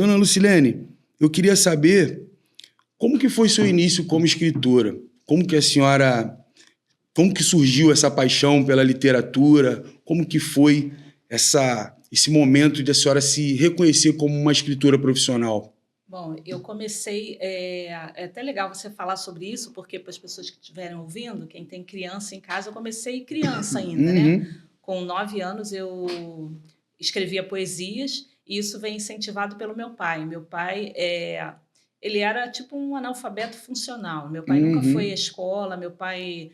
Dona Lucilene, eu queria saber como que foi seu início como escritora? Como que a senhora... Como que surgiu essa paixão pela literatura? Como que foi esse momento de a senhora se reconhecer como uma escritora profissional? Bom, eu comecei... É até legal você falar sobre isso, porque para as pessoas que estiverem ouvindo, quem tem criança em casa, eu comecei criança ainda, né? Com 9 anos eu escrevia poesias e isso vem incentivado pelo meu pai. Meu pai, ele era tipo um analfabeto funcional. Meu pai nunca foi à escola, meu pai...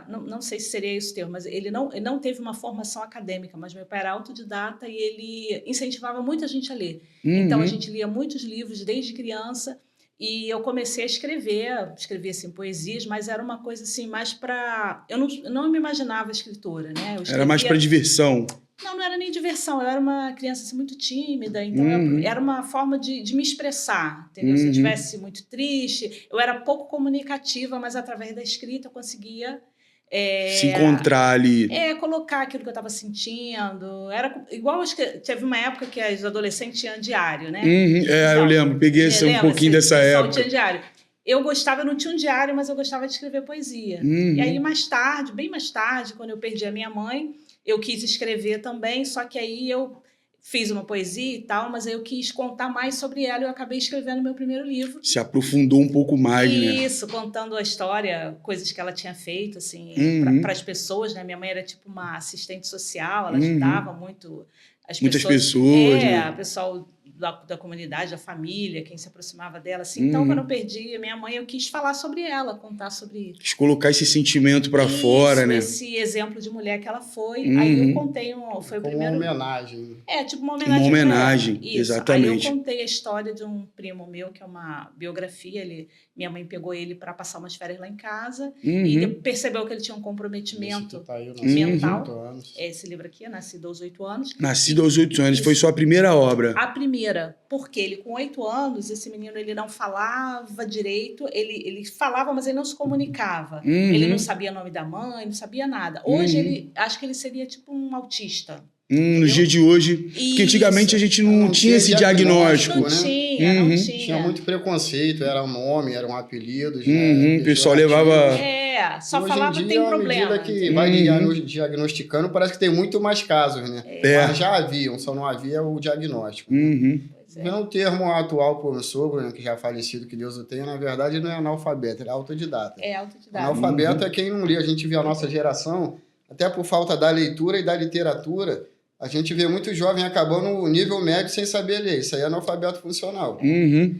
não sei se seria esse o termo, mas ele não teve uma formação acadêmica, mas meu pai era autodidata e ele incentivava muita gente a ler. Então, a gente lia muitos livros desde criança e eu comecei a escrever assim, poesias, mas era uma coisa assim, mais para... Eu não me imaginava escritora, né? Era mais para diversão. Não era nem diversão, eu era uma criança assim, muito tímida, então era uma forma de me expressar, entendeu? Se eu estivesse muito triste, eu era pouco comunicativa, mas através da escrita eu conseguia... se encontrar ali. Colocar aquilo que eu estava sentindo. Era igual, teve uma época que os adolescentes tinham diário, né? Então, eu lembro, peguei um pouquinho dessa época. Tinha diário. Eu não tinha um diário, mas eu gostava de escrever poesia. E aí, mais tarde, bem mais tarde, quando eu perdi a minha mãe, eu quis escrever também, só que aí eu fiz uma poesia e tal, mas aí eu quis contar mais sobre ela e eu acabei escrevendo meu primeiro livro. Se aprofundou um pouco mais, né? Isso, contando a história, coisas que ela tinha feito, assim, para as pessoas, né? Minha mãe era tipo uma assistente social, ela ajudava muito as muitas pessoas. Né? O pessoal da comunidade, da família, quem se aproximava dela, assim. Então, quando eu perdi a minha mãe, eu quis falar sobre ela, contar sobre... Quis colocar esse sentimento para fora, né? Esse exemplo de mulher que ela foi. Aí eu contei foi o primeiro... Uma homenagem. Tipo uma homenagem. Uma homenagem, exatamente. Aí eu contei a história de um primo meu, que é uma biografia. Minha mãe pegou ele para passar umas férias lá em casa e percebeu que ele tinha um comprometimento mental. Esse livro aqui, Nascido aos 8 anos. Nascido aos 8 anos, foi sua primeira obra. A primeira, porque ele com 8 anos, esse menino ele não falava direito, ele falava, mas ele não se comunicava. Ele não sabia o nome da mãe, não sabia nada. Hoje, acho que ele seria tipo um autista. No dia de hoje, porque antigamente a gente não tinha esse diagnóstico. Não tinha. Tinha muito preconceito, era um nome, eram apelidos. O pessoal levava... só hoje falava que tem problema. À medida que vai diagnosticando, parece que tem muito mais casos, né? Mas já haviam, só não havia o diagnóstico. O termo atual por meu sogro, né, que já é falecido, que Deus o tenha, na verdade não é analfabeto, ele é autodidata. Analfabeto é quem não lê. A gente vê a nossa geração, até por falta da leitura e da literatura, a gente vê muito jovem acabando o nível médio sem saber ler. Isso aí é analfabeto funcional.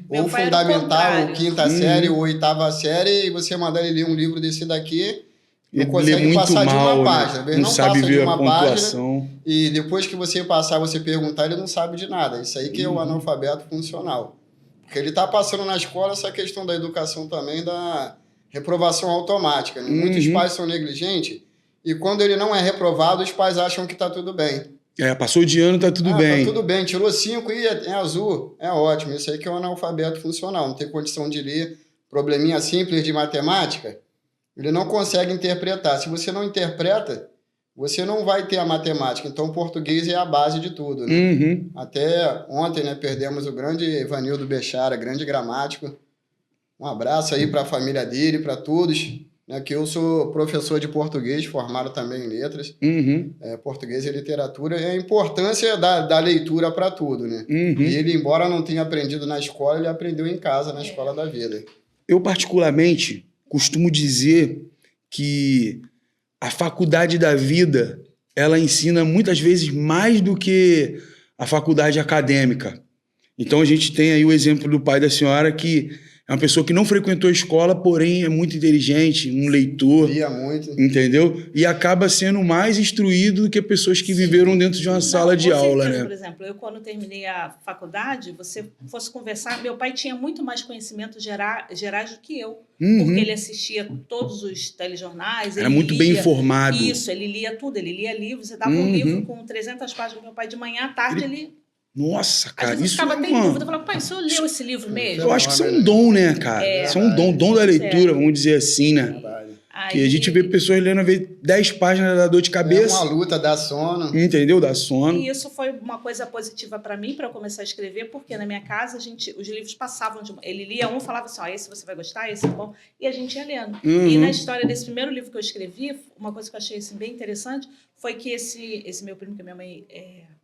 Ou fundamental, ou quinta série, ou oitava série, e você mandar ele ler um livro desse daqui, não consegue passar de uma página. Né? Não sabe ver a pontuação. E depois que você passar, você perguntar, ele não sabe de nada. Isso aí que é o analfabeto funcional. Porque ele está passando na escola essa questão da educação também, da reprovação automática. Né? Muitos pais são negligentes, e quando ele não é reprovado, os pais acham que está tudo bem. Passou de ano, tá tudo bem. Tá tudo bem, tirou 5 e é azul, é ótimo. Isso aí que é um analfabeto funcional, não tem condição de ler. Probleminha simples de matemática, ele não consegue interpretar. Se você não interpreta, você não vai ter a matemática. Então, o português é a base de tudo. Né? Até ontem, né, perdemos o grande Evanildo Bechara, grande gramático. Um abraço aí para a família dele, para todos. Né, que eu sou professor de português, formado também em letras, português e literatura, e a importância da leitura para tudo, né? E ele, embora não tenha aprendido na escola, ele aprendeu em casa, na escola da vida. Eu, particularmente, costumo dizer que a faculdade da vida, ela ensina muitas vezes mais do que a faculdade acadêmica. Então, a gente tem aí o exemplo do pai da senhora, que é uma pessoa que não frequentou a escola, porém é muito inteligente, um leitor. Lia muito. Entendeu? E acaba sendo mais instruído do que pessoas que viveram dentro de uma sala de aula, né? Por exemplo, eu quando terminei a faculdade, você fosse conversar, meu pai tinha muito mais conhecimentos gerais do que eu. Porque ele assistia todos os telejornais. Era muito bem informado. Isso, ele lia tudo, ele lia livros. Você dava um livro com 300 páginas do meu pai de manhã, à tarde ele... Nossa, cara, às vezes isso eu ficava até em dúvida. Eu falava, pai, o senhor leu esse livro mesmo? Eu acho que isso é um dom, né, cara? Isso é um dom da leitura, vamos dizer assim, né? Que a gente vê pessoas lendo, às vezes, 10 páginas da dor de É cabeça. uma luta, dá sono. Entendeu? Dá sono. E isso foi uma coisa positiva para mim, para eu começar a escrever, porque na minha casa os livros passavam ele lia um, falava assim, ó, esse você vai gostar, esse é bom, e a gente ia lendo. E na história desse primeiro livro que eu escrevi, uma coisa que eu achei assim, bem interessante foi que esse meu primo, que minha mãe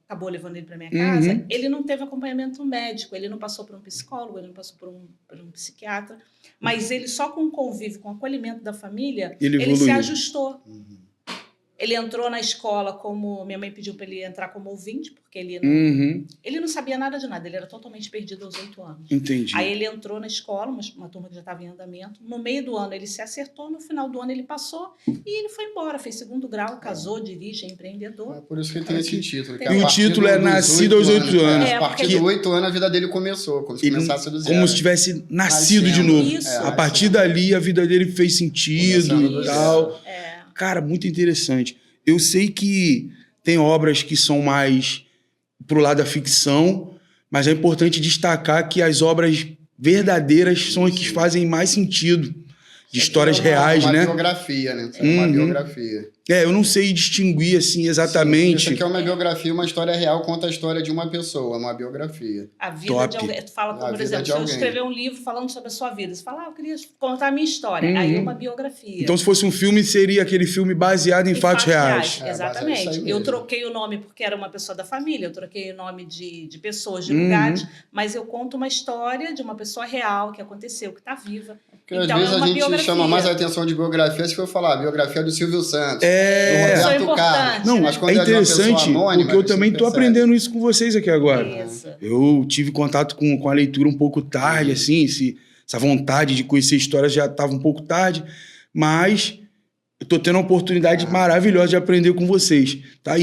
acabou levando ele para minha casa, ele não teve acompanhamento médico, ele não passou por um psicólogo, ele não passou por um psiquiatra, mas ele só com o convívio, com o acolhimento da família, ele se ajustou. Ele entrou na escola como... Minha mãe pediu para ele entrar como ouvinte, porque ele não sabia nada de nada, ele era totalmente perdido aos 8 anos. Entendi. Aí ele entrou na escola, uma turma que já estava em andamento. No meio do ano ele se acertou, no final do ano ele passou e ele foi embora. Fez 2º grau, casou, dirige, é empreendedor. É por isso que ele tem esse título. Tem. E o título é Nascido aos 8 anos. A partir dos 8 anos a vida dele começou, como se começasse do zero. Como se tivesse nascido de novo. Isso. A partir dali a vida dele fez sentido Começando e tal. É. Cara, muito interessante. Eu sei que tem obras que são mais pro lado da ficção, mas é importante destacar que as obras verdadeiras são as que fazem mais sentido. De histórias reais, uma né? Biografia, né? É uma biografia. Eu não sei distinguir, assim, exatamente. Isso aqui é uma biografia, uma história real, conta a história de uma pessoa, uma biografia. A vida Top. de alguém. Tu fala, A por vida exemplo, de se eu alguém. escrever um livro falando sobre a sua vida, você fala, eu queria contar a minha história. Aí é uma biografia. Então, se fosse um filme, seria aquele filme baseado em fatos reais. Exatamente. isso aí Eu mesmo. troquei o nome porque era uma pessoa da família, eu troquei o nome de pessoas, de lugares, mas eu conto uma história de uma pessoa real que aconteceu, que está viva. Porque Então, às vezes é uma a gente biografia. chama mais a atenção de biografia se for falar biografia do Silvio Santos, É. do Isso é Roberto importante, Carlos. Não, Mas quando é de uma pessoa interessante, anônima, porque eu você também tô percebe. aprendendo isso com vocês aqui agora. Isso. Eu tive contato com a leitura um pouco tarde, assim, essa vontade de conhecer histórias já estava um pouco tarde, mas eu tô tendo uma oportunidade maravilhosa de aprender com vocês, tá?